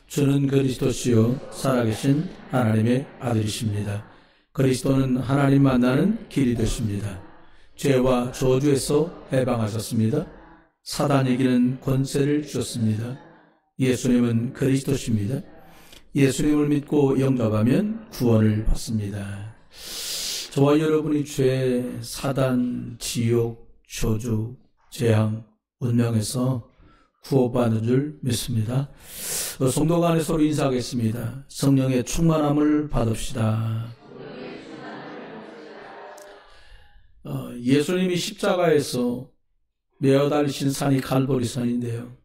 주는 그리스도시요 살아계신 하나님의 아들이십니다. 그리스도는 하나님 만나는 길이 되십니다. 죄와 저주에서 해방하셨습니다. 사단에게는 권세를 주셨습니다. 예수님은 그리스도십니다. 예수님을 믿고 영접하면 구원을 받습니다. 저와 여러분이 죄, 사단, 지옥, 저주, 재앙, 운명에서 구원받는 줄 믿습니다. 성도 간에 서로 인사하겠습니다. 성령의 충만함을 받읍시다. 예수님이 십자가에서 매어 달리신 산이 갈보리산인데요.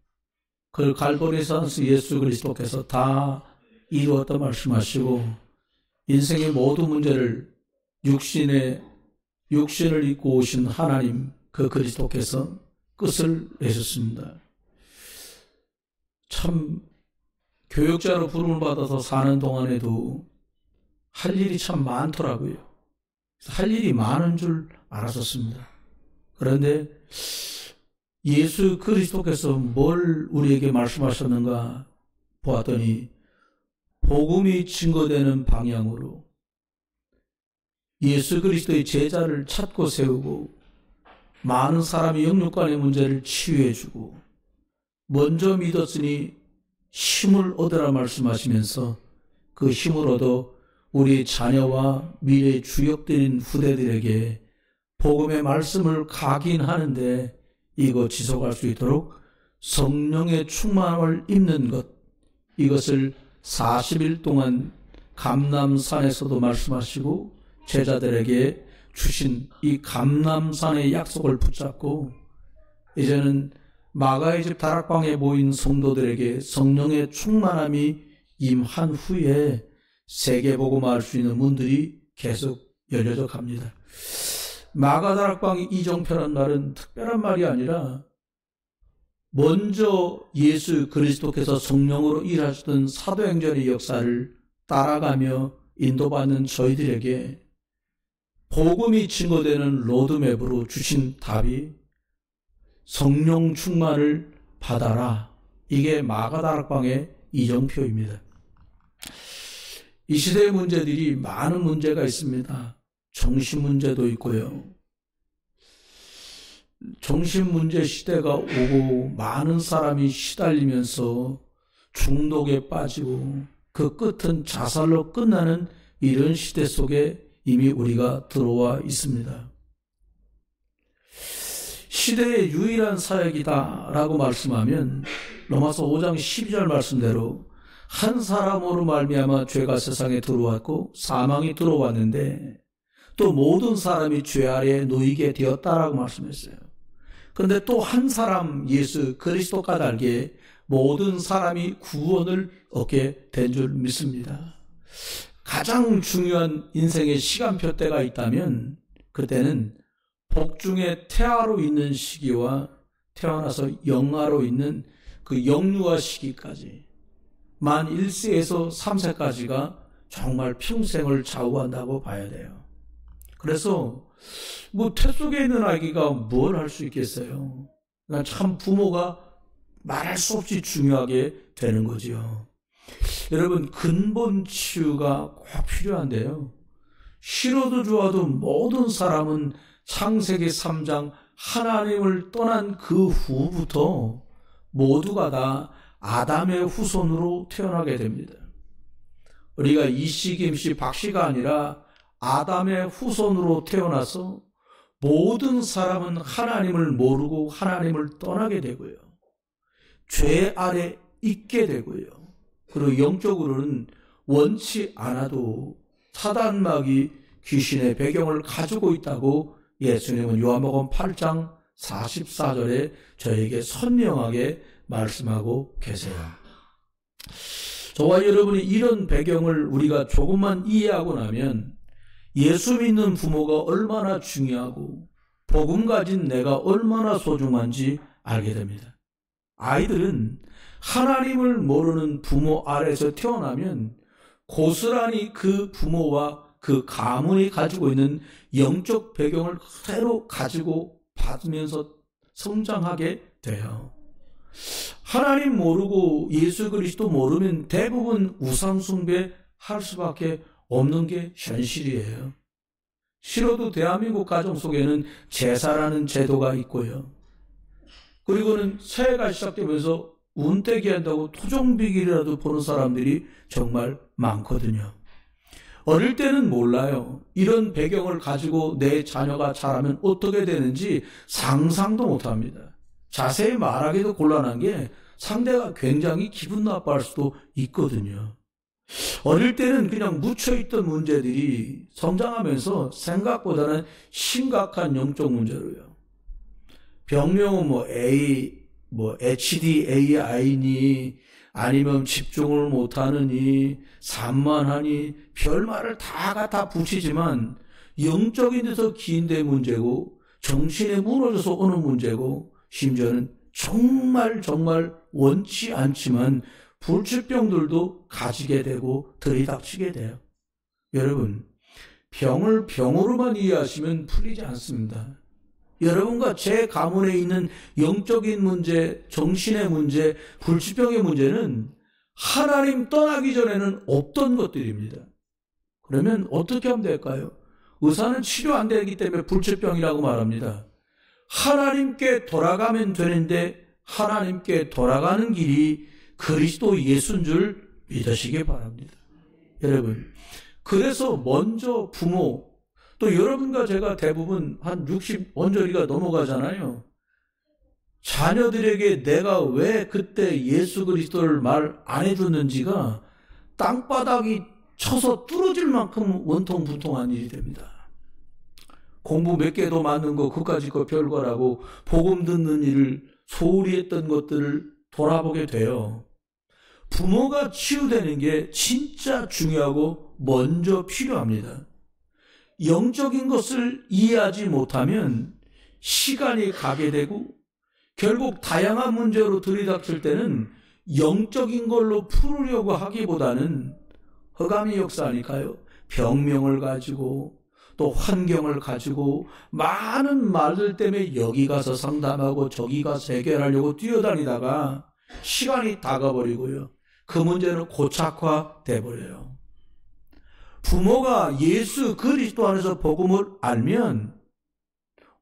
그 갈보리산에서 예수 그리스도께서 다 이루었다 말씀하시고 인생의 모든 문제를 육신을 입고 오신 하나님 그 그리스도께서 끝을 내셨습니다. 참 교역자로 부름을 받아서 사는 동안에도 할 일이 참 많더라고요. 할 일이 많은 줄 알았었습니다. 그런데 예수 그리스도께서 뭘 우리에게 말씀하셨는가 보았더니 복음이 증거되는 방향으로 예수 그리스도의 제자를 찾고 세우고 많은 사람이 영육간의 문제를 치유해주고 먼저 믿었으니 힘을 얻으라 말씀하시면서 그 힘을 얻어 우리 자녀와 미래의 주역들인 후대들에게 복음의 말씀을 각인하는데 이거 지속할 수 있도록 성령의 충만함을 입는 것, 이것을 40일 동안 감람산에서도 말씀하시고 제자들에게 주신 이 감람산의 약속을 붙잡고 이제는 마가의 집 다락방에 모인 성도들에게 성령의 충만함이 임한 후에 세계복음화할 수 있는 문들이 계속 열려져 갑니다. 마가 다락방 이정표란 말은 특별한 말이 아니라 먼저 예수 그리스도께서 성령으로 일하시던 사도행전의 역사를 따라가며 인도받는 저희들에게 복음이 증거되는 로드맵으로 주신 답이 성령 충만을 받아라. 이게 마가 다락방의 이정표입니다. 이 시대의 문제들이 많은 문제가 있습니다. 정신 문제도 있고요. 정신 문제 시대가 오고 많은 사람이 시달리면서 중독에 빠지고 그 끝은 자살로 끝나는 이런 시대 속에 이미 우리가 들어와 있습니다. 시대의 유일한 사역이다라고 말씀하면 로마서 5장 12절 말씀대로 한 사람으로 말미암아 죄가 세상에 들어왔고 사망이 들어왔는데 또 모든 사람이 죄 아래에 놓이게 되었다라고 말씀했어요. 그런데 또 한 사람 예수 그리스도 까닭에 모든 사람이 구원을 얻게 된 줄 믿습니다. 가장 중요한 인생의 시간표 때가 있다면 그때는 복중에 태아로 있는 시기와 태어나서 영아로 있는 그 영유아 시기까지 만 1세에서 3세까지가 정말 평생을 좌우한다고 봐야 돼요. 그래서 태 속에 있는 아기가 뭘 할 수 있겠어요? 그러니까 참 부모가 말할 수 없이 중요하게 되는 거죠. 여러분 근본 치유가 꼭 필요한데요. 싫어도 좋아도 모든 사람은 창세기 3장 하나님을 떠난 그 후부터 모두가 다 아담의 후손으로 태어나게 됩니다. 우리가 이씨, 김씨, 박씨가 아니라 아담의 후손으로 태어나서 모든 사람은 하나님을 모르고 하나님을 떠나게 되고요. 죄 아래 있게 되고요. 그리고 영적으로는 원치 않아도 사단마귀 귀신의 배경을 가지고 있다고 예수님은 요한복음 8장 44절에 저에게 선명하게 말씀하고 계세요. 저와 여러분이 이런 배경을 우리가 조금만 이해하고 나면 예수 믿는 부모가 얼마나 중요하고 복음 가진 내가 얼마나 소중한지 알게 됩니다. 아이들은 하나님을 모르는 부모 아래에서 태어나면 고스란히 그 부모와 그 가문이 가지고 있는 영적 배경을 그대로 가지고 받으면서 성장하게 돼요. 하나님 모르고 예수 그리스도 모르면 대부분 우상숭배 할 수밖에 없는 게 현실이에요. 싫어도 대한민국 가정 속에는 제사라는 제도가 있고요. 그리고는 새해가 시작되면서 운떼기 한다고 토종비기라도 보는 사람들이 정말 많거든요. 어릴 때는 몰라요. 이런 배경을 가지고 내 자녀가 자라면 어떻게 되는지 상상도 못합니다. 자세히 말하기도 곤란한 게 상대가 굉장히 기분 나빠할 수도 있거든요. 어릴 때는 그냥 묻혀있던 문제들이 성장하면서 생각보다는 심각한 영적 문제로요. 병명은 HDAI니 아니면 집중을 못하느니 산만하니 별말을 다 갖다 붙이지만 영적인 데서 기인된 문제고 정신에 무너져서 오는 문제고 심지어는 정말 원치 않지만 불치병들도 가지게 되고 들이닥치게 돼요. 여러분, 병을 병으로만 이해하시면 풀리지 않습니다. 여러분과 제 가문에 있는 영적인 문제, 정신의 문제, 불치병의 문제는 하나님 떠나기 전에는 없던 것들입니다. 그러면 어떻게 하면 될까요? 의사는 치료 안 되기 때문에 불치병이라고 말합니다. 하나님께 돌아가면 되는데 하나님께 돌아가는 길이 그리스도 예수인 줄 믿으시기 바랍니다. 여러분, 그래서 먼저 부모, 또 여러분과 제가 대부분 한 60원저리가 넘어가잖아요. 자녀들에게 내가 왜 그때 예수 그리스도를 말 안 해줬는지가 땅바닥이 쳐서 뚫어질 만큼 원통분통한 일이 됩니다. 공부 몇 개도 맞는 거 그까짓 거 별거라고 복음 듣는 일을 소홀히 했던 것들을 돌아보게 돼요. 부모가 치유되는 게 진짜 중요하고 먼저 필요합니다. 영적인 것을 이해하지 못하면 시간이 가게 되고 결국 다양한 문제로 들이닥칠 때는 영적인 걸로 풀으려고 하기보다는 허감의 역사 아닐까요? 병명을 가지고 또 환경을 가지고 많은 말들 때문에 여기 가서 상담하고 저기 가서 해결하려고 뛰어다니다가 시간이 다 가버리고요. 그 문제는 고착화돼 버려요. 부모가 예수 그리스도 안에서 복음을 알면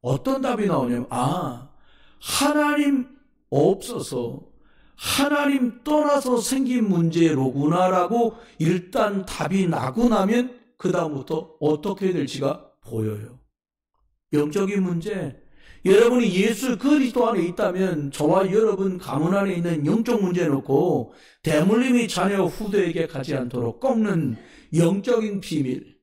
어떤 답이 나오냐면 하나님 없어서 하나님 떠나서 생긴 문제로구나라고 일단 답이 나고 나면 그 다음부터 어떻게 될지가 보여요. 영적인 문제, 여러분이 예수 그리스도 안에 있다면 저와 여러분 가문 안에 있는 영적 문제 놓고 대물림이 자녀 후대에게 가지 않도록 꺾는 영적인 비밀,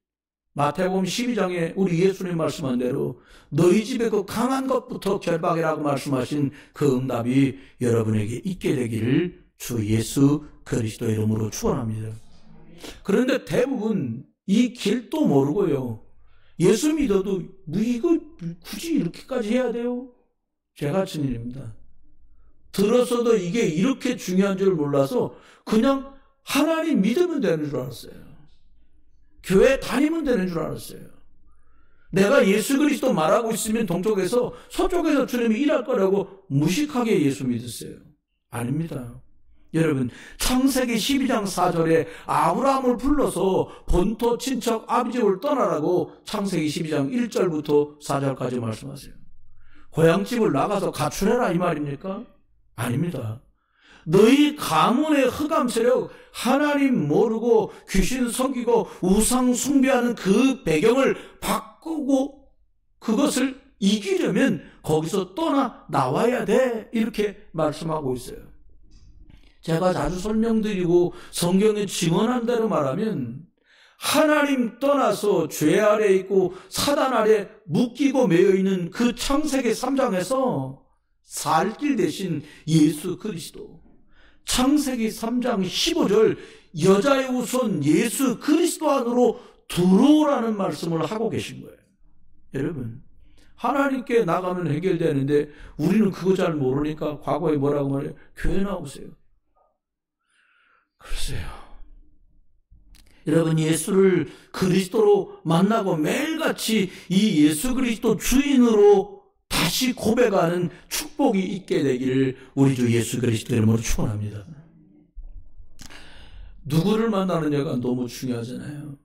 마태복음 12장에 우리 예수님 말씀한 대로 너희 집에 그 강한 것부터 결박이라고 말씀하신 그 응답이 여러분에게 있게 되기를 주 예수 그리스도의 이름으로 축원합니다. 그런데 대부분 이 길도 모르고요. 예수 믿어도 이거 굳이 이렇게까지 해야 돼요? 죄같은 일입니다. 들었어도 이게 이렇게 중요한 줄 몰라서 그냥 하나님 믿으면 되는 줄 알았어요. 교회 다니면 되는 줄 알았어요. 내가 예수 그리스도 말하고 있으면 동쪽에서 서쪽에서 주님이 일할 거라고 무식하게 예수 믿었어요. 아닙니다. 여러분, 창세기 12장 4절에 아브라함을 불러서 본토 친척 아비집을 떠나라고 창세기 12장 1절부터 4절까지 말씀하세요. 고향집을 나가서 가출해라 이 말입니까? 아닙니다. 너희 가문의 흑암 세력, 하나님 모르고 귀신 섬기고 우상 숭배하는 그 배경을 바꾸고 그것을 이기려면 거기서 나와야 돼. 이렇게 말씀하고 있어요. 제가 자주 설명드리고 성경에 증언한 대로 말하면 하나님 떠나서 죄 아래 있고 사단 아래 묶이고 매여 있는 그 창세기 3장에서 살 길 대신 예수 그리스도, 창세기 3장 15절 여자의 후손 예수 그리스도 안으로 들어오라는 말씀을 하고 계신 거예요. 여러분, 하나님께 나가면 해결되는데 우리는 그거 잘 모르니까 과거에 뭐라고 말해요? 교회 나오세요. 글쎄요. 여러분, 예수를 그리스도로 만나고 매일같이 이 예수 그리스도 주인으로 다시 고백하는 축복이 있게 되기를 우리 주 예수 그리스도 이름으로 축원합니다. 누구를 만나느냐가 너무 중요하잖아요.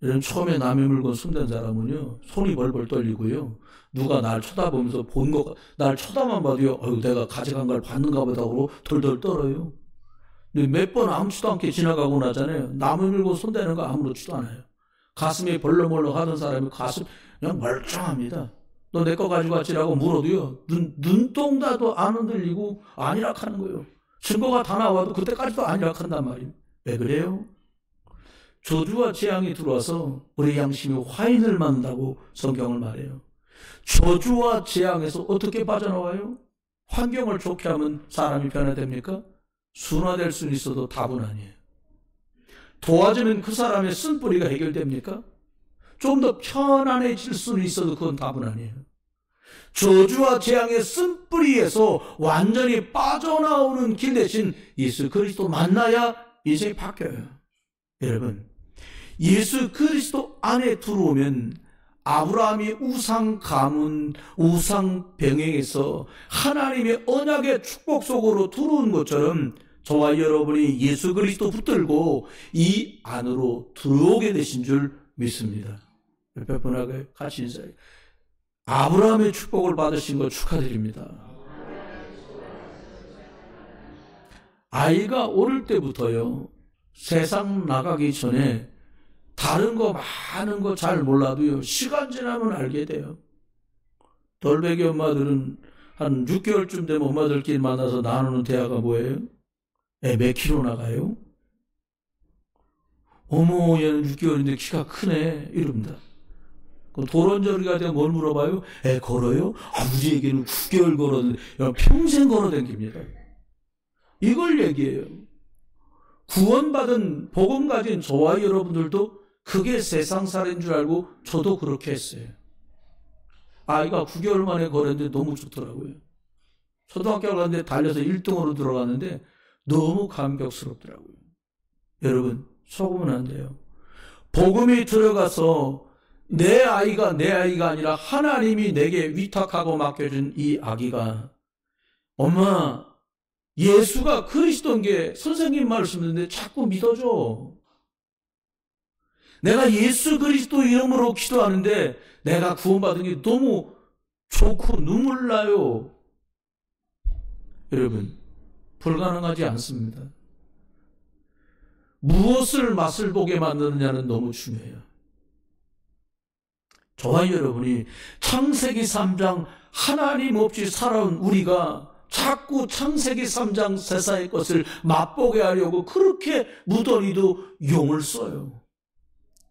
여러분, 처음에 남의 물건 숨는 사람은요, 손이 벌벌 떨리고요, 누가 날 쳐다보면서 날 쳐다만 봐도요, 내가 가져간 걸 받는가 보다 하고 덜덜 떨어요. 근데 몇 번 아무렇지도 않게 지나가고 나잖아요. 남의 물건 손대는 거 아무렇지도 않아요. 가슴이 벌렁벌렁 하던 사람이 가슴 그냥 멀쩡합니다. 너 내 거 가지고 왔지라고 물어도요, 눈동자도 안 흔들리고 아니라 하는 거예요. 증거가 다 나와도 그때까지도 아니라 한단 말이에요. 왜 그래요? 저주와 재앙이 들어와서 우리 양심이 화인을 만다고 성경을 말해요. 저주와 재앙에서 어떻게 빠져나와요? 환경을 좋게 하면 사람이 변화됩니까? 순화될 수는 있어도 답은 아니에요. 도와주면 그 사람의 쓴뿌리가 해결됩니까? 좀 더 편안해질 수는 있어도 그건 답은 아니에요. 저주와 재앙의 쓴뿌리에서 완전히 빠져나오는 길 대신 예수 그리스도 만나야 인생이 바뀌어요. 여러분, 예수 그리스도 안에 들어오면 아브라함이 우상 가문, 우상 병행에서 하나님의 언약의 축복 속으로 들어온 것처럼 저와 여러분이 예수 그리스도 붙들고 이 안으로 들어오게 되신 줄 믿습니다. 옆에 분하게 같이 인사해요. 아브라함의 축복을 받으신 거 축하드립니다. 아이가 어릴 때부터요, 세상 나가기 전에 다른 거 많은 거 잘 몰라도요, 시간 지나면 알게 돼요. 돌베개 엄마들은 한 6개월쯤 되면 엄마들끼리 만나서 나누는 대화가 뭐예요? 애 몇 킬로 나가요? 어머, 얘는 6개월인데 키가 크네, 이럽니다. 도론저리가 되면 뭘 물어봐요? 애 걸어요? 아버지에게는 9개월 걸었는데 평생 걸어다닙니다. 이걸 얘기해요. 구원받은 복음 가진 저와 여러분들도 그게 세상살인 줄 알고 저도 그렇게 했어요. 아이가 9개월 만에 걸었는데 너무 좋더라고요. 초등학교 갔는데 달려서 1등으로 들어갔는데 너무 감격스럽더라고요. 여러분, 속으면 안 돼요. 복음이 들어가서 내 아이가 아니라 하나님이 내게 위탁하고 맡겨준 이 아기가, 엄마, 예수가 그리스도인 게 선생님 말씀 듣는데 자꾸 믿어줘. 내가 예수 그리스도 이름으로 기도하는데 내가 구원받은 게 너무 좋고 눈물 나요. 여러분, 불가능하지 않습니다. 무엇을 맛을 보게 만드느냐는 너무 중요해요. 저와 여러분이 창세기 3장 하나님 없이 살아온 우리가 자꾸 창세기 3장 세상의 것을 맛보게 하려고 그렇게 무더기도 용을 써요.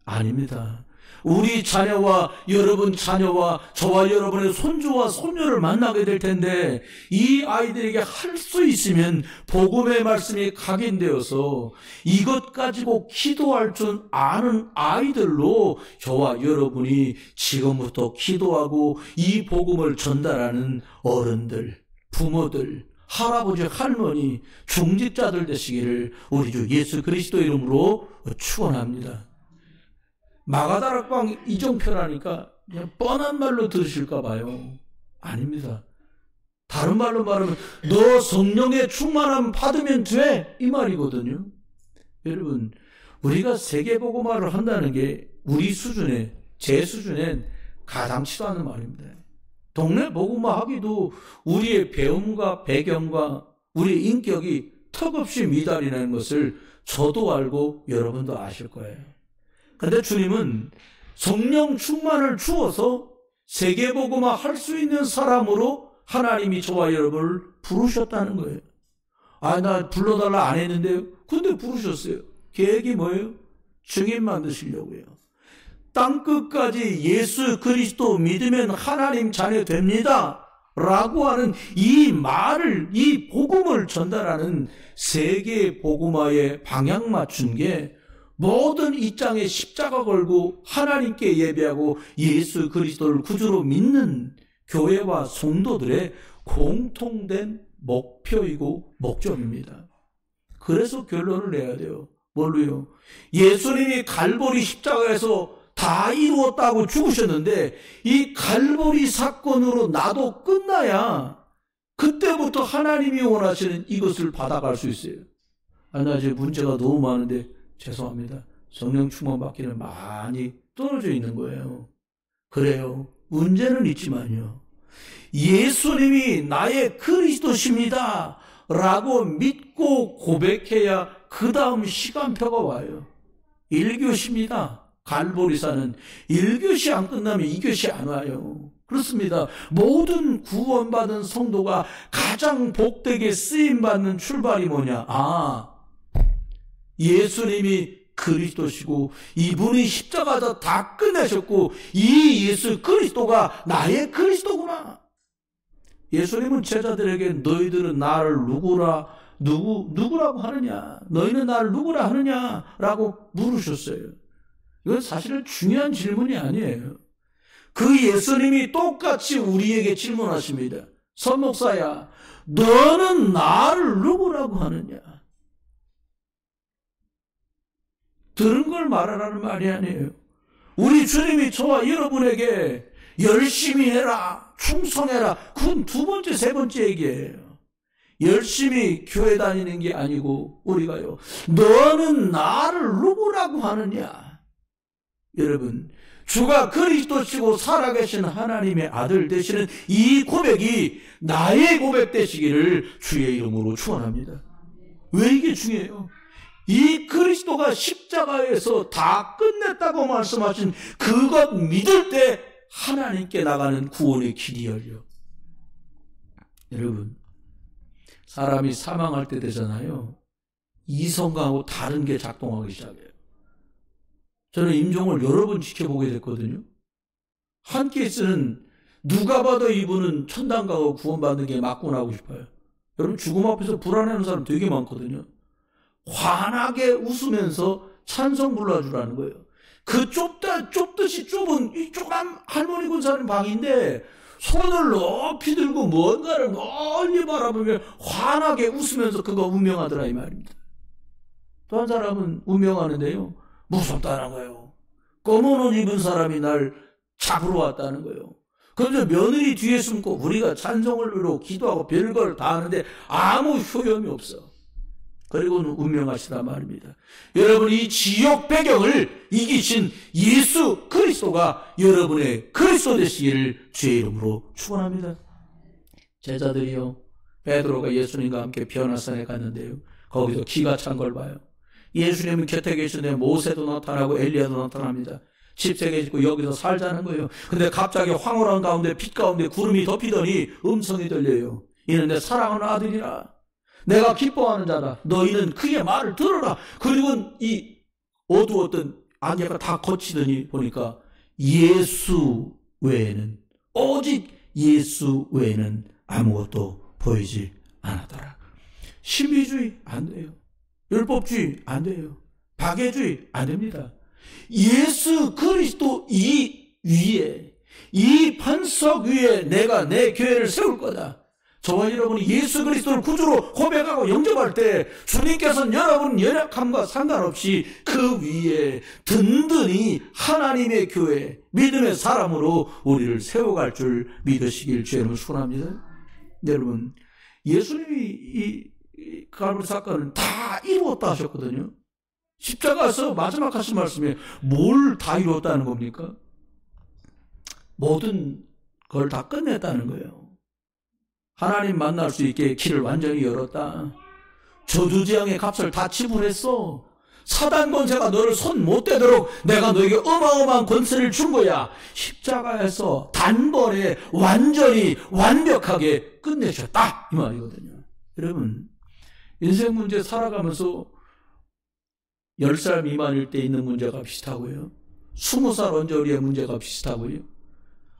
아닙니다. 우리 자녀와 여러분 자녀와 저와 여러분의 손주와 손녀를 만나게 될 텐데 이 아이들에게 할 수 있으면 복음의 말씀이 각인되어서 이것 가지고 기도할 줄 아는 아이들로 저와 여러분이 지금부터 기도하고 이 복음을 전달하는 어른들, 부모들, 할아버지, 할머니, 중직자들 되시기를 우리 주 예수 그리스도 이름으로 축원합니다. 마가다락방 이정표라니까 그냥 뻔한 말로 들으실까 봐요. 아닙니다. 다른 말로 말하면 너 성령의 충만함 받으면 돼, 이 말이거든요. 여러분, 우리가 세계복음화를 한다는 게 우리 수준에, 제 수준엔 가당치도 않은 말입니다. 동네 복음화 하기도 우리의 배움과 배경과 우리의 인격이 턱없이 미달이라는 것을 저도 알고 여러분도 아실 거예요. 그런데 주님은 성령 충만을 주어서 세계복음화 할 수 있는 사람으로 하나님이 저와 여러분을 부르셨다는 거예요. 아, 나 불러달라 안 했는데요. 근데 부르셨어요. 계획이 뭐예요? 증인 만드시려고요. 땅끝까지 예수 그리스도 믿으면 하나님 자녀 됩니다 라고 하는 이 말을, 이 복음을 전달하는 세계 복음화에 방향 맞춘 게 모든 이 땅에 십자가 걸고 하나님께 예배하고 예수 그리스도를 구주로 믿는 교회와 성도들의 공통된 목표이고 목적입니다. 그래서 결론을 내야 돼요. 뭘로요? 예수님이 갈보리 십자가에서 다 이루었다고 죽으셨는데 이 갈보리 사건으로 나도 끝나야 그때부터 하나님이 원하시는 이것을 받아갈 수 있어요. 나 이제 문제가 너무 많은데 죄송합니다. 성령 충만 받기는 많이 떨어져 있는 거예요. 그래요. 문제는 있지만요. 예수님이 나의 그리스도십니다 라고 믿고 고백해야 그 다음 시간표가 와요. 1교시입니다. 갈보리사는 1교시 안 끝나면 2교시 안 와요. 그렇습니다. 모든 구원받은 성도가 가장 복되게 쓰임받는 출발이 뭐냐? 예수님이 그리스도시고 이분이 십자가에서 다 끝내셨고 이 예수 그리스도가 나의 그리스도구나. 예수님은 제자들에게 너희들은 나를 누구라고 하느냐? 너희는 나를 누구라 하느냐라고 물으셨어요. 이건 사실은 중요한 질문이 아니에요. 그 예수님이 똑같이 우리에게 질문하십니다. 선목사야, 너는 나를 누구라고 하느냐? 들은 걸 말하라는 말이 아니에요. 우리 주님이 저와 여러분에게 열심히 해라, 충성해라. 그건 두 번째, 세 번째 얘기예요. 열심히 교회 다니는 게 아니고 우리가요. 너는 나를 누구라고 하느냐? 여러분, 주가 그리스도시고 살아계신 하나님의 아들 되시는 이 고백이 나의 고백 되시기를 주의 이름으로 축원합니다. 왜 이게 중요해요? 이 그리스도가 십자가에서 다 끝냈다고 말씀하신 그것 믿을 때 하나님께 나가는 구원의 길이 열려. 여러분, 사람이 사망할 때 되잖아요. 이성하고 다른 게 작동하기 시작해요. 저는 임종을 여러 번 지켜보게 됐거든요. 한 케이스는 누가 봐도 이분은 천당 가고 구원받는 게 맞고 나오고 싶어요. 여러분, 죽음 앞에서 불안해하는 사람 되게 많거든요. 환하게 웃으면서 찬송 불러주라는 거예요. 그 좁듯이 좁은 이 조그만 할머니 군사님 방인데 손을 높이 들고 뭔가를 멀리 바라보며 환하게 웃으면서 그거 운명하더라 이 말입니다. 또 한 사람은 운명하는데요. 무섭다는 거예요. 검은 옷 입은 사람이 날 잡으러 왔다는 거예요. 그런데 며느리 뒤에 숨고 우리가 찬송을 부르고 기도하고 별걸 다 하는데 아무 효용이 없어. 그리고는 운명하시다 말입니다. 여러분, 이 지옥 배경을 이기신 예수 그리스도가 여러분의 그리스도 되시기를 주의 이름으로 축원합니다. 제자들이요, 베드로가 예수님과 함께 변화산에 갔는데요, 거기서 기가 찬 걸 봐요. 예수님은 곁에 계시는데 모세도 나타나고 엘리야도 나타납니다. 집세계 짓고 여기서 살자는 거예요. 근데 갑자기 황홀한 가운데 빛 가운데 구름이 덮이더니 음성이 들려요. 이는 내 사랑하는 아들이라. 내가 기뻐하는 자다. 너희는 그의 말을 들어라. 그리고 이 어두웠던 안개가 다 거치더니 보니까 예수 외에는, 오직 예수 외에는 아무것도 보이지 않았더라. 신비주의 안 돼요. 율법주의 안 돼요. 박애주의 안 됩니다. 예수 그리스도 이 위에, 이 반석 위에 내가 내 교회를 세울 거다. 저와 여러분이 예수 그리스도를 구주로 고백하고 영접할 때 주님께서는 여러분 연약함과 상관없이 그 위에 든든히 하나님의 교회, 믿음의 사람으로 우리를 세워갈 줄 믿으시길 주님을 축원합니다. 여러분, 예수님이 이 갈보리 사건은 다 이루었다 하셨거든요. 십자가에서 마지막 하신 말씀에 뭘 다 이루었다는 겁니까? 모든 걸 다 끝냈다는 거예요. 하나님 만날 수 있게 길을 완전히 열었다. 저주지향의 값을 다 지불했어. 사단 권세가 너를 손 못 대도록 내가 너에게 어마어마한 권세를 준 거야. 십자가에서 단번에 완전히 완벽하게 끝내셨다 이 말이거든요. 여러분, 인생 문제 살아가면서 10살 미만일 때 있는 문제가 비슷하고요, 20살 언저리의 문제가 비슷하고요,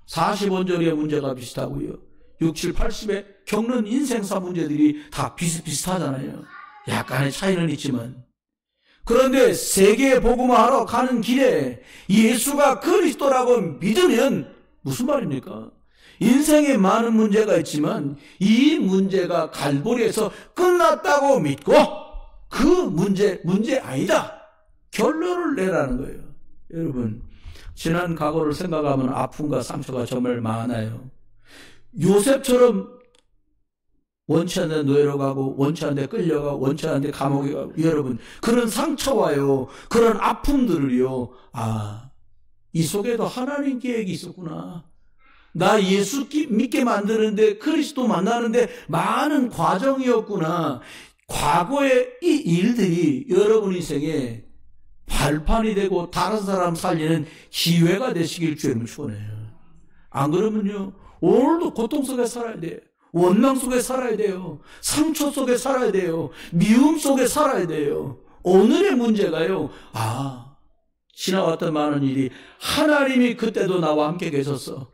40 언저리의 문제가 비슷하고요, 60, 80에 겪는 인생사 문제들이 다 비슷비슷하잖아요. 약간의 차이는 있지만. 그런데 세계 복음화하러 가는 길에 예수가 그리스도라고 믿으면 무슨 말입니까? 인생에 많은 문제가 있지만 이 문제가 갈보리에서 끝났다고 믿고 그 문제 아니다. 결론을 내라는 거예요. 여러분, 지난 과거를 생각하면 아픔과 상처가 정말 많아요. 요셉처럼 원치 않는 노예로 가고 원치 않는 데 끌려가고 원치 않는 데 감옥에 가고, 여러분 그런 상처와요, 그런 아픔들을요, 이 속에도 하나님 계획이 있었구나. 나 예수 믿게 만드는데, 그리스도 만나는데 많은 과정이었구나. 과거의 이 일들이 여러분 인생에 발판이 되고 다른 사람 살리는 기회가 되시길 주님을 축원해요. 안 그러면요, 오늘도 고통 속에 살아야 돼요. 원망 속에 살아야 돼요. 상처 속에 살아야 돼요. 미움 속에 살아야 돼요. 오늘의 문제가요, 지나왔던 많은 일이 하나님이 그때도 나와 함께 계셨어.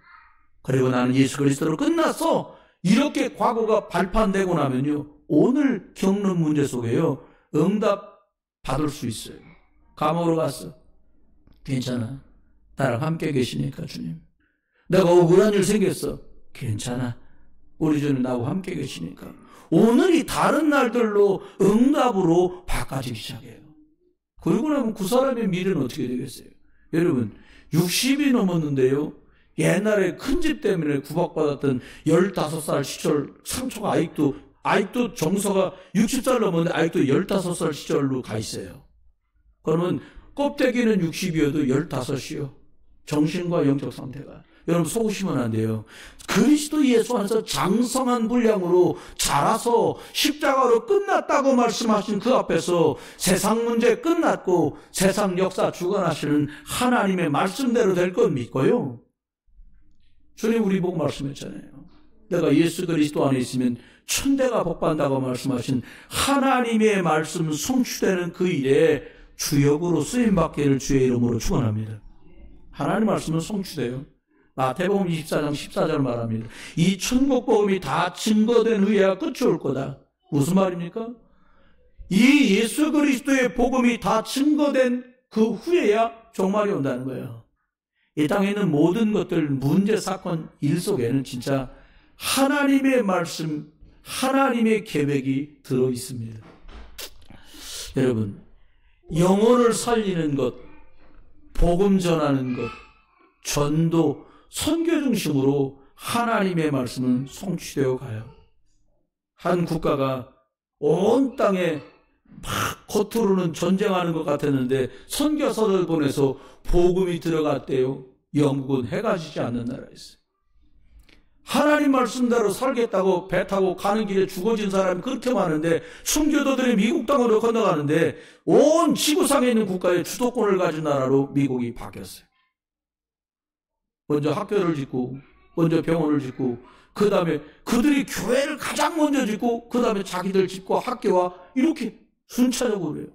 그리고 나는 예수 그리스도로 끝났어. 이렇게 과거가 발판되고 나면요, 오늘 겪는 문제 속에요, 응답 받을 수 있어요. 감옥으로 갔어. 괜찮아. 나랑 함께 계시니까 주님. 내가 억울한 일 생겼어. 괜찮아. 우리 주님 나하고 함께 계시니까. 오늘이 다른 날들로 응답으로 바꿔지기 시작해요. 그러고 나면 그 사람의 미래는 어떻게 되겠어요? 여러분 60이 넘었는데요, 옛날에 큰 집 때문에 구박받았던 15살 시절 상처가 아직도 정서가 60살 넘었는데 아직도 15살 시절로 가 있어요. 그러면 껍데기는 60이어도 15이요. 정신과 영적 상태가. 여러분 속으시면 안 돼요. 그리스도 예수 안에서 장성한 분량으로 자라서 십자가로 끝났다고 말씀하신 그 앞에서 세상 문제 끝났고 세상 역사 주관하시는 하나님의 말씀대로 될 건 믿고요. 주님 우리 보고 말씀했잖아요. 내가 예수 그리스도 안에 있으면 천대가 복받는다고 말씀하신 하나님의 말씀 성취되는 그 일에 주역으로 쓰임받기를 주의 이름으로 축원합니다. 하나님 말씀은 성취돼요. 마태복음 24장 14절 말합니다. 이 천국 복음이 다 증거된 후에야 끝이 올 거다. 무슨 말입니까? 이 예수 그리스도의 복음이 다 증거된 그 후에야 종말이 온다는 거예요. 이 땅에 있는 모든 것들, 문제, 사건, 일 속에는 진짜 하나님의 말씀, 하나님의 계획이 들어 있습니다. 여러분, 영혼을 살리는 것, 복음 전하는 것, 전도, 선교 중심으로 하나님의 말씀은 성취되어 가요. 한 국가가 온 땅에 막 겉으로는 전쟁하는 것 같았는데 선교사들 보내서 복음이 들어갔대요. 영국은 해가 지지 않는 나라였어요. 하나님 말씀대로 살겠다고 배 타고 가는 길에 죽어진 사람이 그렇게 많은데 순교도들이 미국 땅으로 건너가는데 온 지구상에 있는 국가의 주도권을 가진 나라로 미국이 바뀌었어요. 먼저 학교를 짓고, 먼저 병원을 짓고, 그 다음에 그들이 교회를 가장 먼저 짓고, 그 다음에 자기들 집과 학교와 이렇게 순차적으로 해요.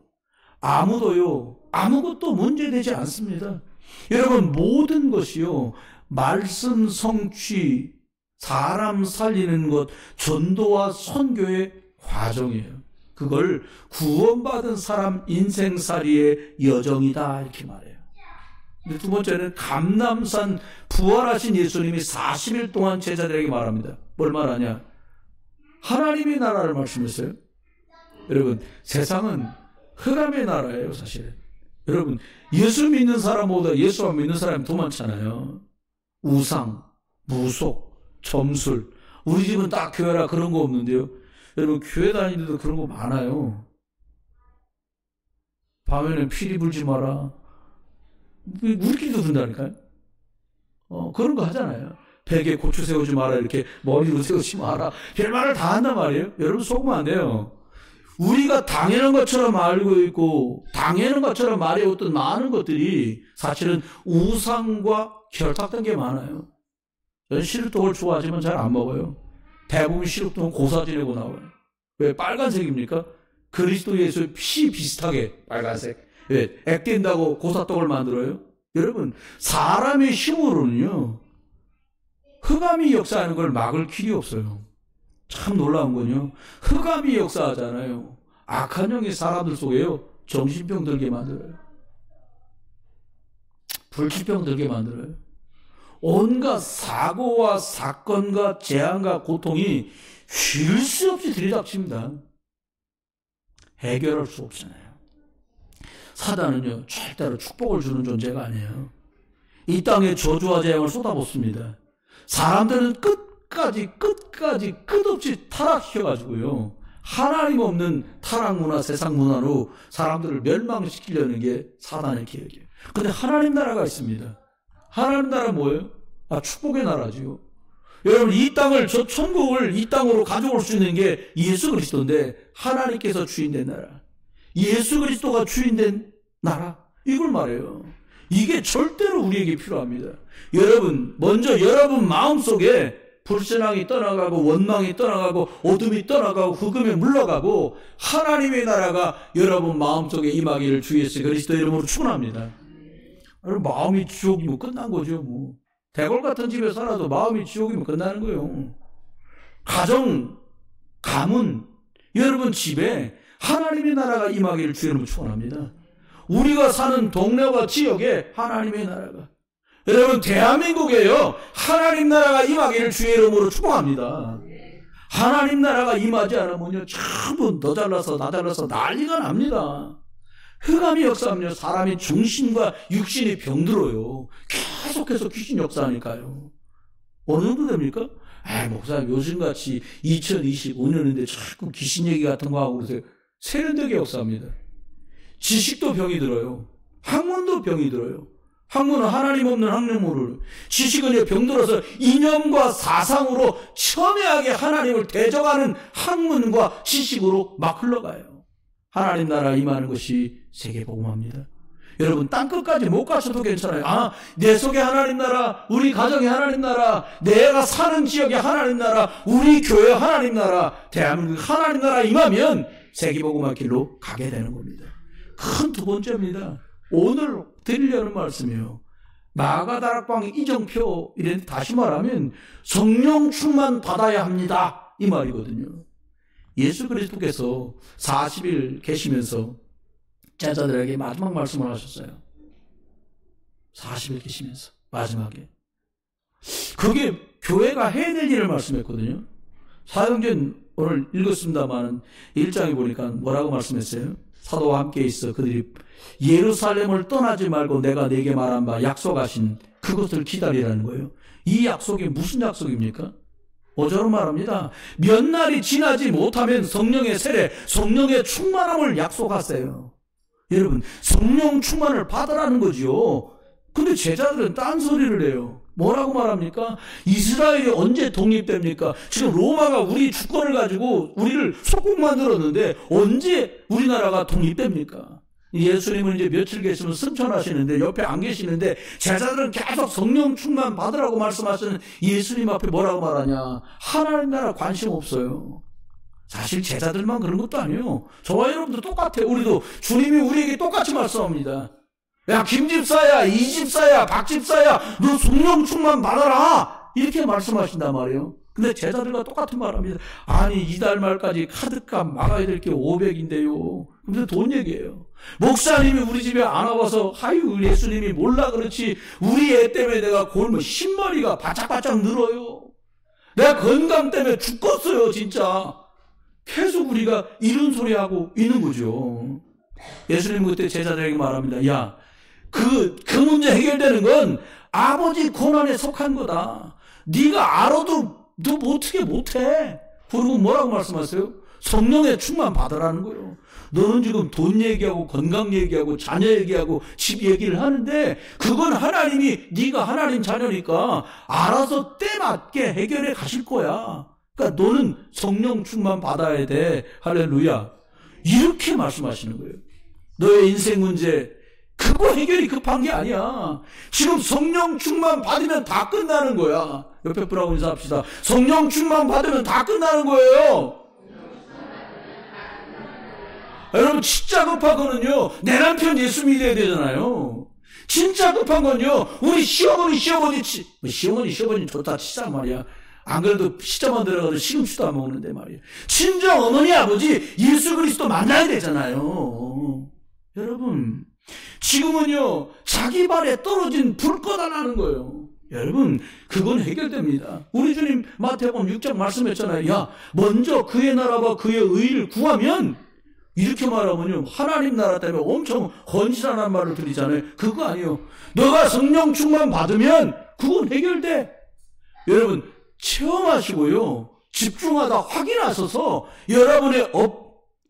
아무것도 문제되지 않습니다. 여러분, 모든 것이요, 말씀 성취, 사람 살리는 것, 전도와 선교의 과정이에요. 그걸 구원받은 사람 인생살이의 여정이다, 이렇게 말해요. 두 번째는 감람산 부활하신 예수님이 40일 동안 제자들에게 말합니다. 뭘 말하냐? 하나님의 나라를 말씀했어요. 여러분, 세상은 흑암의 나라예요, 사실. 여러분, 예수 믿는 사람보다 예수 안 믿는 사람이 더 많잖아요. 우상, 무속, 점술. 우리 집은 딱 교회라 그런 거 없는데요. 여러분, 교회 다니는데도 그런 거 많아요. 밤에는 피리 불지 마라. 우리끼리도 그런다니까요. 그런 거 하잖아요. 베개에 고추 세우지 마라, 이렇게 머리로 세우지 마라. 별말을 다 한단 말이에요. 여러분 속으면 안 돼요. 우리가 당연한 것처럼 알고 있고 당연한 것처럼 말해왔던 많은 것들이 사실은 우상과 결탁된 게 많아요. 저는 시루떡을 좋아하지만 잘 안 먹어요. 대부분 시루떡은 고사지내고 나와요. 왜 빨간색입니까? 그리스도 예수의 피 비슷하게 빨간색. 왜? 액된다고 고사떡을 만들어요? 여러분, 사람의 힘으로는요, 흑암이 역사하는 걸 막을 길이 없어요. 참 놀라운 건요, 흑암이 역사하잖아요. 악한 영이 사람들 속에요, 정신병 들게 만들어요. 불치병 들게 만들어요. 온갖 사고와 사건과 재앙과 고통이 쉴 수 없이 들이닥칩니다. 해결할 수 없잖아요. 사단은요, 절대로 축복을 주는 존재가 아니에요. 이 땅에 저주와 재앙을 쏟아붓습니다. 사람들은 끝까지 끝없이 타락시켜가지고요. 하나님 없는 타락 문화, 세상 문화로 사람들을 멸망시키려는 게 사단의 계획이에요. 근데 하나님 나라가 있습니다. 하나님 나라 뭐예요? 축복의 나라지요. 여러분, 이 땅을, 저 천국을 이 땅으로 가져올 수 있는 게 예수 그리스도인데, 하나님께서 주인된 나라, 예수 그리스도가 주인된 나라, 이걸 말해요. 이게 절대로 우리에게 필요합니다. 여러분, 먼저 여러분 마음속에 불신앙이 떠나가고 원망이 떠나가고 어둠이 떠나가고 흑음이 물러가고 하나님의 나라가 여러분 마음속에 임하기를 주 예수 그리스도 이름으로 축원합니다. 마음이 지옥이면 끝난 거죠. 뭐 대궐 같은 집에 살아도 마음이 지옥이면 끝나는 거예요. 가정, 가문, 여러분 집에 하나님의 나라가 임하기를 주 이름으로 축원합니다. 우리가 사는 동네와 지역에 하나님의 나라가, 여러분 대한민국에요, 하나님 나라가 임하기를 주의 이름으로 축복합니다. 하나님 나라가 임하지 않으면요 전부 너 잘라서 나 잘라서 난리가 납니다. 흑암이 역사하면요 사람의 정신과 육신이 병들어요. 계속해서 귀신 역사하니까요. 어느 정도 됩니까? 목사님 요즘같이 2025년인데 자꾸 귀신 얘기 같은 거 하고 그러세요. 세련되게 역사합니다. 지식도 병이 들어요. 학문도 병이 들어요. 학문은 하나님 없는 학문을, 지식은 병들어서 이념과 사상으로 첨예하게 하나님을 대적하는 학문과 지식으로 막 흘러가요. 하나님 나라 임하는 것이 세계복음화입니다. 여러분 땅끝까지 못 가셔도 괜찮아요. 내 속에 하나님 나라, 우리 가정에 하나님 나라, 내가 사는 지역에 하나님 나라, 우리 교회 하나님 나라, 대한민국 하나님 나라 임하면 세계복음화 길로 가게 되는 겁니다. 큰 두 번째입니다. 오늘 드리려는 말씀이에요. 마가다락방 이정표, 이런 다시 말하면 성령 충만 받아야 합니다, 이 말이거든요. 예수 그리스도께서 40일 계시면서 제자들에게 마지막 말씀을 하셨어요. 40일 계시면서 마지막에 그게 교회가 해야 될 일을 말씀했거든요. 사도행전 오늘 읽었습니다만 1장에 보니까 뭐라고 말씀했어요? 사도와 함께 있어 그들이 예루살렘을 떠나지 말고 내가 네게 말한 바 약속하신 그것을 기다리라는 거예요. 이 약속이 무슨 약속입니까? 5절은 말합니다. 몇 날이 지나지 못하면 성령의 세례, 성령의 충만함을 약속하세요. 여러분 성령 충만을 받으라는 거죠. 근데 제자들은 딴소리를 해요. 뭐라고 말합니까? 이스라엘이 언제 독립됩니까? 지금 로마가 우리 주권을 가지고 우리를 속국 만들었는데 언제 우리나라가 독립됩니까? 예수님은 이제 며칠 계시면 승천하시는데 옆에 안 계시는데 제자들은 계속 성령 충만 받으라고 말씀하시는 예수님 앞에 뭐라고 말하냐? 하나님 나라 관심 없어요. 사실 제자들만 그런 것도 아니에요. 저와 여러분도 똑같아요. 우리도 주님이 우리에게 똑같이 말씀합니다. 야 김집사야, 이집사야, 박집사야, 너 성령 충만 받아라, 이렇게 말씀하신단 말이에요. 근데 제자들과 똑같은 말합니다. 아니 이달 말까지 카드값 막아야 될 게 500인데요. 근데 돈 얘기해요. 목사님이 우리 집에 안 와봐서 아유 예수님이 몰라 그렇지 우리 애 때문에 내가 골면 신머리가 바짝바짝 늘어요. 내가 건강 때문에 죽겠어요 진짜. 계속 우리가 이런 소리 하고 있는 거죠. 예수님은 그때 제자들에게 말합니다. 야 그 문제 해결되는 건 아버지 권한에 속한 거다. 네가 알아도 너 어떻게 못해. 그리고 뭐라고 말씀하세요? 성령의 충만 받으라는 거예요. 너는 지금 돈 얘기하고 건강 얘기하고 자녀 얘기하고 집 얘기를 하는데 그건 하나님이, 네가 하나님 자녀니까 알아서 때맞게 해결해 가실 거야. 그러니까 너는 성령 충만 받아야 돼. 할렐루야. 이렇게 말씀하시는 거예요. 너의 인생 문제 그거 해결이 급한 게 아니야. 지금 성령 충만 받으면 다 끝나는 거야. 옆에 분하고 인사합시다. 성령 충만 받으면 다 끝나는 거예요. 여러분 진짜 급한 거는요 내 남편 예수 믿어야 되잖아요. 진짜 급한 건요 우리 시어머니 좋다 치자 말이야. 안 그래도 시자만 들어가도 시금치도 안 먹는데 말이야. 친정 어머니 아버지 예수 그리스도 만나야 되잖아요. 여러분 지금은요 자기 발에 떨어진 불 꺼달라는 거예요. 여러분 그건 해결됩니다. 우리 주님 마태복음 6장 말씀했잖아요. 야 먼저 그의 나라와 그의 의를 구하면 이렇게 말하면요, 하나님 나라 때문에 엄청 헌신하는 말을 드리잖아요. 그거 아니에요. 너가 성령 충만 받으면 그건 해결돼. 여러분, 체험하시고요, 집중하다 확인하셔서 여러분의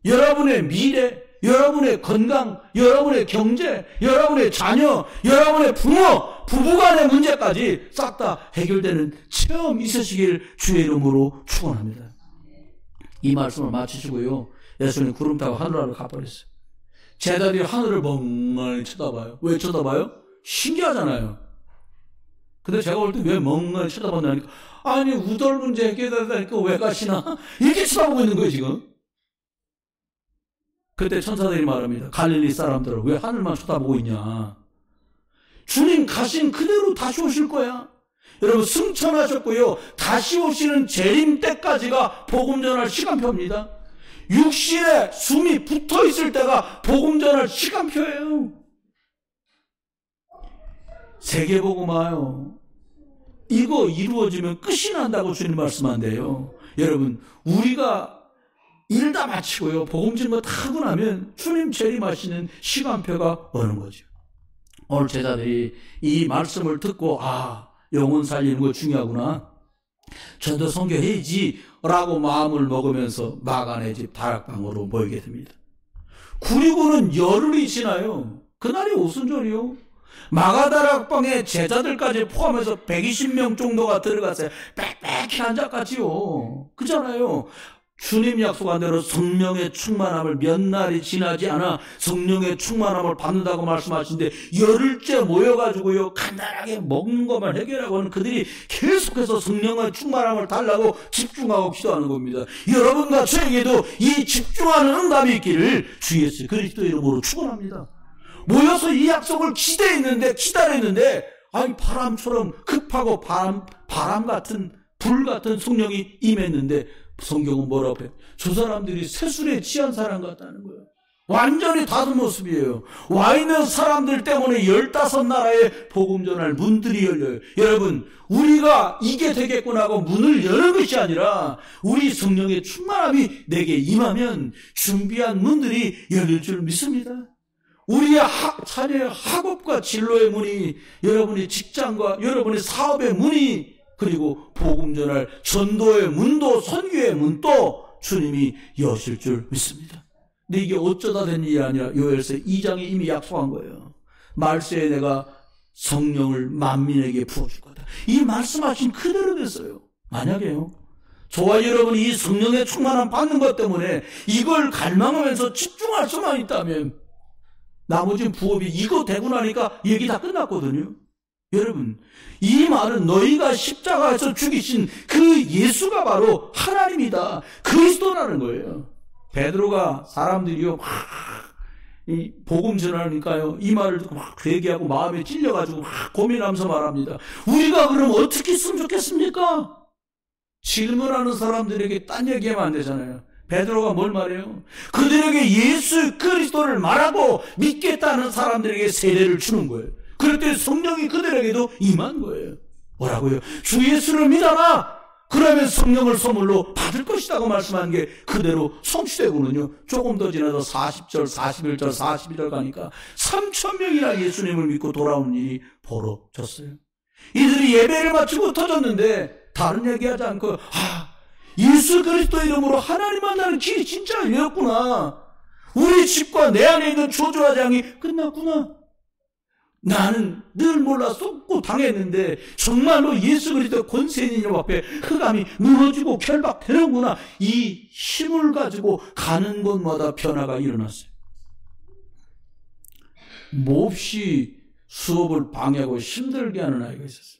여러분의 미래, 여러분의 건강, 여러분의 경제, 여러분의 자녀, 여러분의 부모, 부부간의 문제까지 싹 다 해결되는 체험 있으시길 주의 이름으로 축원합니다. 이 말씀을 마치시고요, 예수님 구름 타고 하늘나라로 가버렸어요. 제자들이 하늘을 멍하니 쳐다봐요. 왜 쳐다봐요? 신기하잖아요. 근데 제가 볼 때 왜 멍하니 쳐다본다니까, 아니 우덜 문제 해결된다니까 왜 가시나? 이렇게 쳐다보고 있는 거예요 지금. 그때 천사들이 말합니다. 갈릴리 사람들은 왜 하늘만 쳐다보고 있냐? 주님 가신 그대로 다시 오실 거야. 여러분, 승천하셨고요, 다시 오시는 재림 때까지가 복음 전할 시간표입니다. 육신에 숨이 붙어 있을 때가 복음 전할 시간표예요. 세계복음화요, 이거 이루어지면 끝이 난다고 주님 말씀한대요. 여러분, 우리가 일 다 마치고요, 복음 증거 다 하고 나면 주님 재림하시는 시간표가 오는 거죠. 오늘 제자들이 이 말씀을 듣고, 아, 영혼 살리는 거 중요하구나, 전도 선교해야지 라고 마음을 먹으면서 마가네 집 다락방으로 모이게 됩니다. 그리고는 열흘이 지나요. 그날이 오순절이요. 마가다락방에 제자들까지 포함해서 120명 정도가 들어갔어요. 빽빽히 앉아갔지요. 그잖아요. 주님 약속한 대로 성령의 충만함을 몇 날이 지나지 않아 성령의 충만함을 받는다고 말씀하시는데, 열흘째 모여가지고요, 간단하게 먹는 것만 해결하고 하는 그들이 계속해서 성령의 충만함을 달라고 집중하고 기도하는 겁니다. 여러분과 저에게도 이 집중하는 응답이 있기를 주 예수 그리스도 이름으로 축원합니다. 모여서 이 약속을 기다렸는데, 아니 바람처럼 급하고 바람 같은 불 같은 성령이 임했는데, 성경은 뭐라고 해요? 저 사람들이 새술에 취한 사람 같다는 거예요. 완전히 다른 모습이에요. 와 있는 사람들 때문에 15나라의 복음 전할 문들이 열려요. 여러분, 우리가 이게 되겠구나 하고 문을 여는 것이 아니라 우리 성령의 충만함이 내게 임하면 준비한 문들이 열릴 줄 믿습니다. 우리의 자녀의 학업과 진로의 문이, 여러분의 직장과 여러분의 사업의 문이, 그리고 복음 전할 전도의 문도, 선교의 문도 주님이 여실 줄 믿습니다. 근데 이게 어쩌다 된 일이 아니라 요엘서 2장에 이미 약속한 거예요. 말세에 내가 성령을 만민에게 부어줄 거다. 이 말씀하신 그대로 됐어요. 만약에요, 저와 여러분이 이 성령의 충만함 받는 것 때문에 이걸 갈망하면서 집중할 수만 있다면, 나머지 부업이 이거 되고 나니까 얘기 다 끝났거든요. 여러분, 이 말은 너희가 십자가에서 죽이신 그 예수가 바로 하나님이다, 그리스도라는 거예요. 베드로가 사람들이요, 이 복음 전하니까요, 이 말을 듣고 막 회개하고 마음에 찔려가지고 막 고민하면서 말합니다. 우리가 그럼 어떻게 했으면 좋겠습니까? 질문하는 사람들에게 딴 얘기하면 안 되잖아요. 베드로가 뭘 말해요? 그들에게 예수 그리스도를 말하고 믿겠다는 사람들에게 세례를 주는 거예요. 그럴 때 성령이 그들에게도 임한 거예요. 뭐라고요? 주 예수를 믿어라! 그러면 성령을 선물로 받을 것이라고 말씀한 게 그대로 성취되고는요, 조금 더 지나서 40절, 41절, 42절 가니까 3,000명이나 예수님을 믿고 돌아오는 일이 벌어졌어요. 이들이 예배를 마치고 터졌는데 다른 얘기하지 않고, 예수 그리스도 이름으로 하나님 만나는 길이 진짜 열렸구나, 우리 집과 내 안에 있는 조조화장이 끝났구나, 나는 늘 몰라 쏟고 당했는데 정말로 예수 그리스도 권세 있는 이름 앞에 흑암이 무너지고 결박되는구나, 이 힘을 가지고 가는 곳마다 변화가 일어났어요. 몹시 수업을 방해하고 힘들게 하는 아이가 있었어요.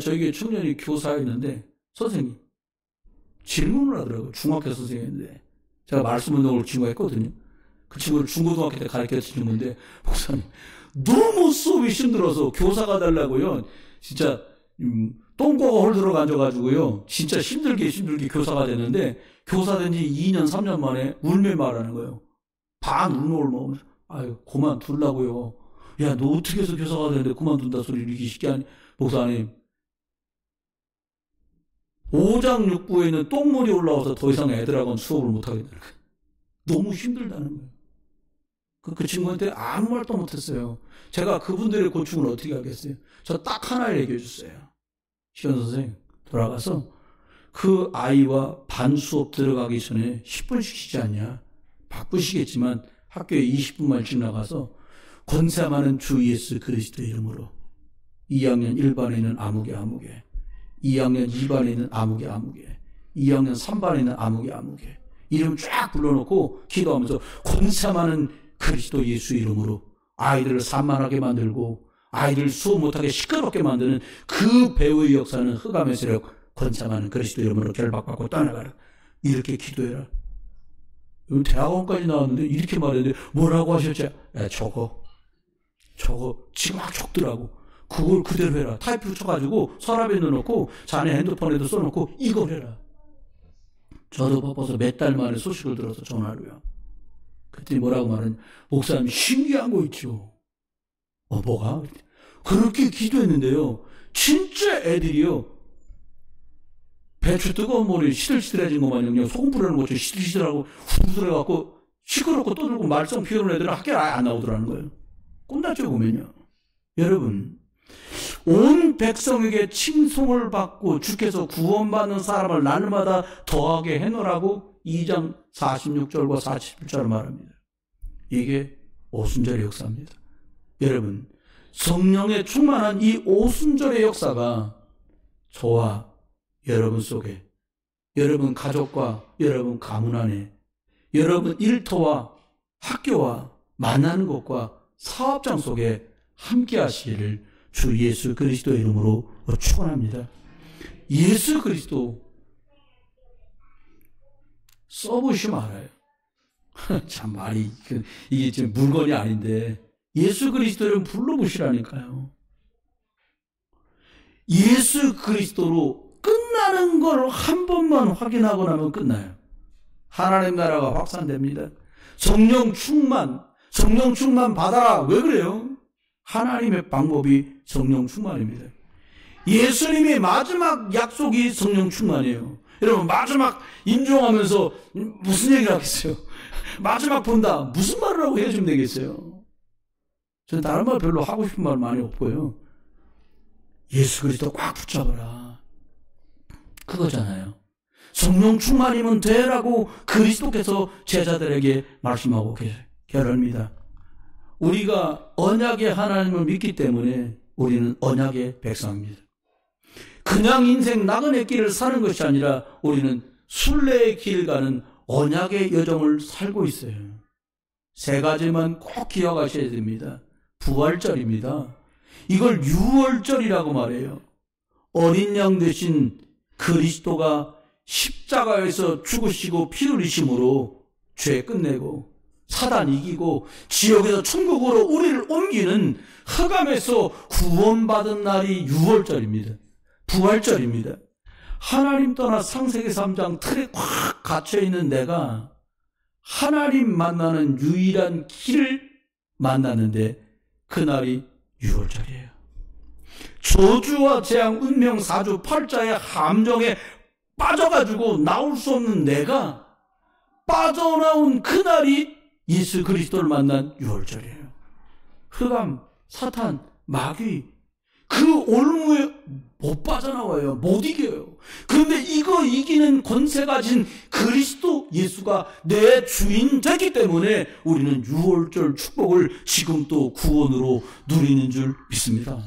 저에게 청년이 교사였는데 선생님 질문을 하더라고요. 중학교 선생님인데 제가 말씀운동을 친구했거든요. 그 친구를 중고등학교 때 가르쳤던 친구인데, 목사님 너무 수업이 힘들어서 교사가 달라고요. 진짜 똥꼬가 홀들어 앉아가지고요, 진짜 힘들게 교사가 됐는데, 교사 된 지 2년 3년 만에 울며 말하는 거예요. 반 울먹을 먹으면서, 아유 그만둘라고요. 야, 너 어떻게 해서 교사가 되는데 그만둔다 소리를 이렇게 쉽게 하니. 목사님, 5장 6부에 있는 똥물이 올라와서 더 이상 애들하고는 수업을 못하게 되는 거예요. 너무 힘들다는 거예요. 그 친구한테 아무 말도 못했어요. 제가 그분들의 고충을 어떻게 하겠어요? 저 딱 하나 얘기해 줬어요. 시원 선생 돌아가서 그 아이와 반 수업 들어가기 전에 10분씩 쉬지 않냐? 바쁘시겠지만 학교에 20분만 지나가서 권세 많은 주 예수 그리스도 이름으로 2학년 1반에 있는 아무개 2학년 2반에 있는 아무개 2학년 3반에 있는 아무개 이름 쫙 불러놓고 기도하면서 권세 많은 그리스도 예수 이름으로 아이들을 산만하게 만들고 아이들을 수업 못하게 시끄럽게 만드는 그 배우의 역사는 흑암의 세력 권세 많은 그리스도 이름으로 결박받고 떠나가라. 이렇게 기도해라. 대학원까지 나왔는데 이렇게 말했는데 뭐라고 하셨지? 저거 지금 막 적더라고. 그걸 그대로 해라. 타이프 쳐가지고 서랍에 넣어놓고 자네 핸드폰에도 써놓고 이걸 해라. 저도 바빠서 몇 달 만에 소식을 들어서 전화로요. 그랬더니 뭐라고 말하냐. 목사님 신기한 거 있죠. 뭐가? 그렇게 기도했는데요. 진짜 애들이요. 배추 뜨거운 물이 시들시들해진 것만 그냥 소금 뿌리는 것처럼 시들시들하고 후들해갖고 시끄럽고 떠들고 말썽 피우는 애들은 학교에 아예 안 나오더라는 거예요. 끝났죠 보면요. 여러분 온 백성에게 칭송을 받고 주께서 구원받는 사람을 날마다 더하게 해놓으라고 2장 46절과 47절을 말합니다. 이게 오순절의 역사입니다. 여러분 성령에 충만한 이 오순절의 역사가 저와 여러분 속에, 여러분 가족과 여러분 가문 안에, 여러분 일터와 학교와 만나는 곳과 사업장 속에 함께 하시기를 주 예수 그리스도 이름으로 축원합니다. 예수 그리스도 써보시면 알아요. 참 말이 이게 지금 물건이 아닌데 예수 그리스도를 불러보시라니까요. 예수 그리스도로 끝나는 걸 한 번만 확인하고 나면 끝나요. 하나님 나라가 확산됩니다. 성령 충만 받아라. 왜 그래요? 하나님의 방법이 성령 충만입니다. 예수님의 마지막 약속이 성령 충만이에요. 여러분 마지막 임종하면서 무슨 얘기를 하겠어요? 마지막 본다. 무슨 말을 하고 해주면 되겠어요? 저는 다른 말 별로 하고 싶은 말 많이 없고요. 예수 그리스도 꽉 붙잡아라. 그거잖아요. 성령 충만이면 되라고 그리스도께서 제자들에게 말씀하고 계십니다. 우리가 언약의 하나님을 믿기 때문에 우리는 언약의 백성입니다. 그냥 인생 나그네 길을 사는 것이 아니라 우리는 순례의 길을 가는 언약의 여정을 살고 있어요. 세 가지만 꼭 기억하셔야 됩니다. 부활절입니다. 이걸 유월절이라고 말해요. 어린 양 되신 그리스도가 십자가에서 죽으시고 피 흘리심으로 죄 끝내고 사단 이기고 지옥에서 천국으로 우리를 옮기는 흑암에서 구원받은 날이 유월절입니다. 부활절입니다. 하나님 떠나 창세기 3장 틀에 꽉 갇혀있는 내가 하나님 만나는 유일한 길을 만났는데 그날이 유월절이에요. 저주와 재앙, 운명, 사주, 팔자의 함정에 빠져가지고 나올 수 없는 내가 빠져나온 그날이 예수 그리스도를 만난 유월절이에요. 흑암, 사탄, 마귀 그 올무에 못 빠져나와요. 못 이겨요. 그런데 이거 이기는 권세 가진 그리스도 예수가 내 주인 되기 때문에 우리는 유월절 축복을 지금 또 구원으로 누리는 줄 믿습니다.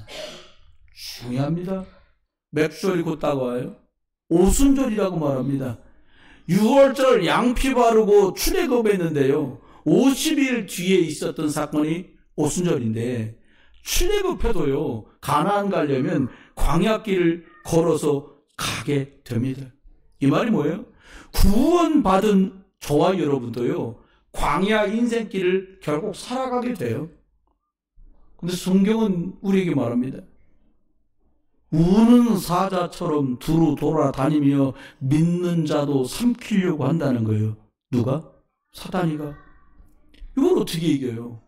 중요합니다. 맥주절이 곧 다가와요. 오순절이라고 말합니다. 유월절 양피 바르고 출애굽했는데요. 50일 뒤에 있었던 사건이 오순절인데 출애굽해도요. 가나안 가려면 광야길을 걸어서 가게 됩니다. 이 말이 뭐예요? 구원받은 저와 여러분도요. 광야 인생길을 결국 살아가게 돼요. 근데 성경은 우리에게 말합니다. 우는 사자처럼 두루 돌아다니며 믿는 자도 삼키려고 한다는 거예요. 누가? 사단이가. 이걸 어떻게 이겨요?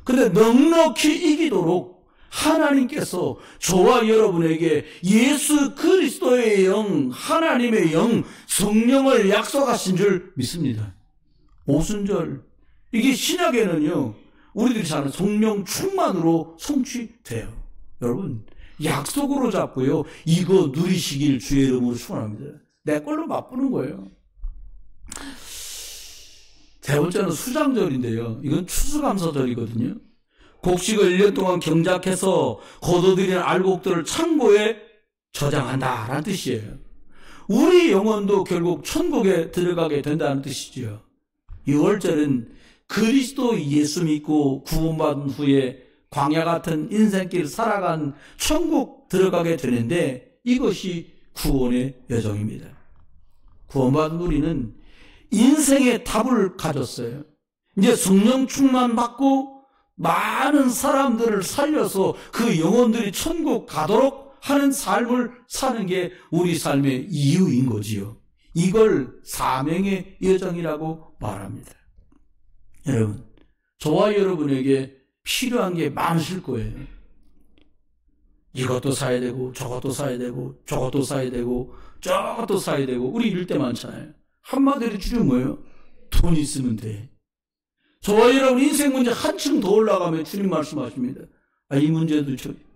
근데 넉넉히 이기도록 하나님께서 저와 여러분에게 예수 그리스도의 영, 하나님의 영, 성령을 약속하신 줄 믿습니다. 오순절, 이게 신약에는요, 우리들이 사는 성령 충만으로 성취돼요. 여러분, 약속으로 잡고요, 이거 누리시길 주의 이름으로 축원합니다. 내 걸로 맛보는 거예요. 세 번째는 수장절인데요, 이건 추수감사절이거든요. 곡식을 1년 동안 경작해서 거둬들인 알곡들을 창고에 저장한다라는 뜻이에요. 우리 영혼도 결국 천국에 들어가게 된다는 뜻이죠. 6월절은 그리스도 예수 믿고 구원받은 후에 광야 같은 인생길 살아간 천국 들어가게 되는데, 이것이 구원의 여정입니다. 구원받은 우리는 인생의 답을 가졌어요. 이제 성령 충만 받고 많은 사람들을 살려서 그 영혼들이 천국 가도록 하는 삶을 사는 게 우리 삶의 이유인 거지요. 이걸 사명의 여정이라고 말합니다. 여러분, 저와 여러분에게 필요한 게 많으실 거예요. 이것도 사야 되고 저것도 사야 되고 저것도 사야 되고 저것도 사야 되고, 우리 이럴 때 많잖아요. 한마디로 줄이면 뭐예요? 돈 있으면 돼. 저와 여러분 인생 문제 한층 더 올라가면 주님 말씀하십니다. 이 문제도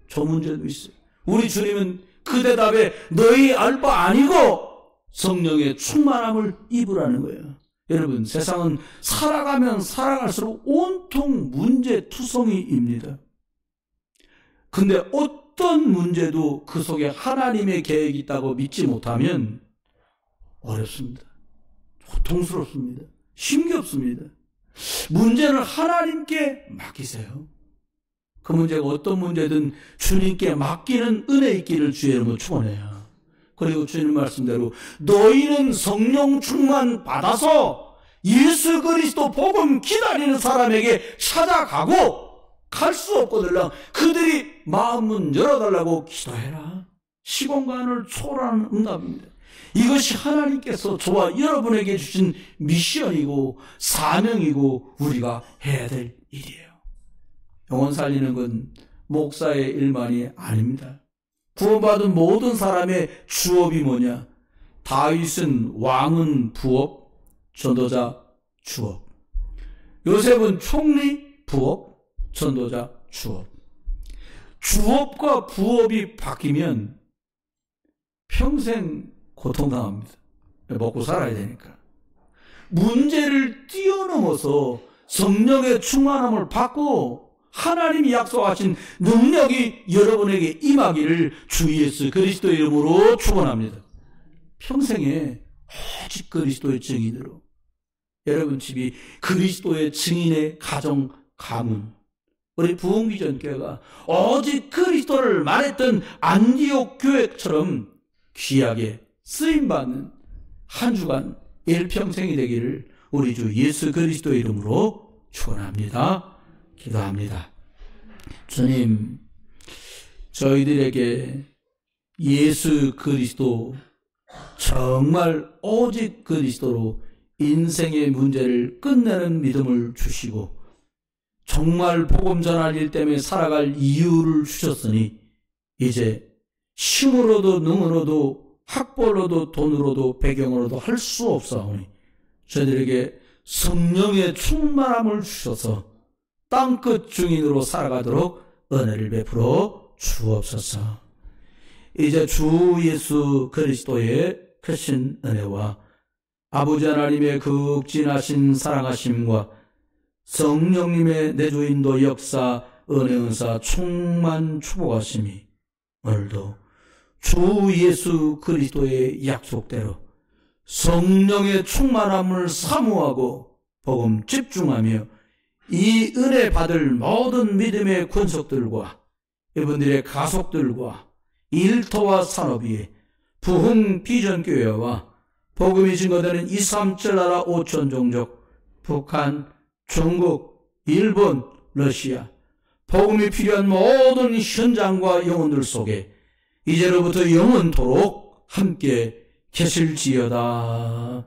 저 문제도 있어요. 우리 주님은 그 대답에 너희 알 바 아니고 성령의 충만함을 입으라는 거예요. 여러분, 세상은 살아가면 살아갈수록 온통 문제투성이입니다. 근데 어떤 문제도 그 속에 하나님의 계획이 있다고 믿지 못하면 어렵습니다. 고통스럽습니다. 힘겹습니다. 문제는 하나님께 맡기세요. 그 문제가 어떤 문제든 주님께 맡기는 은혜 있기를 주의 이름으로 축원해요. 그리고 주님 말씀대로 너희는 성령 충만 받아서 예수 그리스도 복음 기다리는 사람에게 찾아가고, 갈 수 없거들랑 그들이 마음문 열어달라고 기도해라. 시공간을 초월하는 응답입니다. 이것이 하나님께서 저와 여러분에게 주신 미션이고 사명이고 우리가 해야 될 일이에요. 영혼 살리는 건 목사의 일만이 아닙니다. 구원받은 모든 사람의 주업이 뭐냐? 다윗은 왕은 부업, 전도자 주업. 요셉은 총리 부업, 전도자 주업. 주업과 부업이 바뀌면 평생 고통당합니다. 먹고 살아야 되니까. 문제를 뛰어넘어서 성령의 충만함을 받고 하나님이 약속하신 능력이 여러분에게 임하기를 주 예수 그리스도의 이름으로 축원합니다. 평생에 오직 그리스도의 증인으로, 여러분 집이 그리스도의 증인의 가정 가문, 우리 부흥비전교회가 오직 그리스도를 말했던 안디옥 교회처럼 귀하게 쓰임받는 한 주간 일평생이 되기를 우리 주 예수 그리스도의 이름으로 축원합니다. 기도합니다. 주님, 저희들에게 예수 그리스도, 정말 오직 그리스도로 인생의 문제를 끝내는 믿음을 주시고 정말 복음 전할 일 때문에 살아갈 이유를 주셨으니 이제 힘으로도 능으로도 학벌로도 돈으로도 배경으로도 할 수 없사오니 저희들에게 성령의 충만함을 주셔서 땅끝 증인으로 살아가도록 은혜를 베풀어 주옵소서. 이제 주 예수 그리스도의 크신 은혜와 아버지 하나님의 극진하신 사랑하심과 성령님의 내주인도 역사 은혜 은사 충만 축복하심이 오늘도 주 예수 그리스도의 약속대로 성령의 충만함을 사모하고 복음 집중하며 이 은혜 받을 모든 믿음의 권속들과 이분들의 가족들과 일터와 산업이 부흥 비전교회와 복음이 증거되는 2, 3, 7 나라 5천 종족, 북한, 중국, 일본, 러시아, 복음이 필요한 모든 현장과 영혼들 속에 이제로부터 영원토록 함께 계실지어다.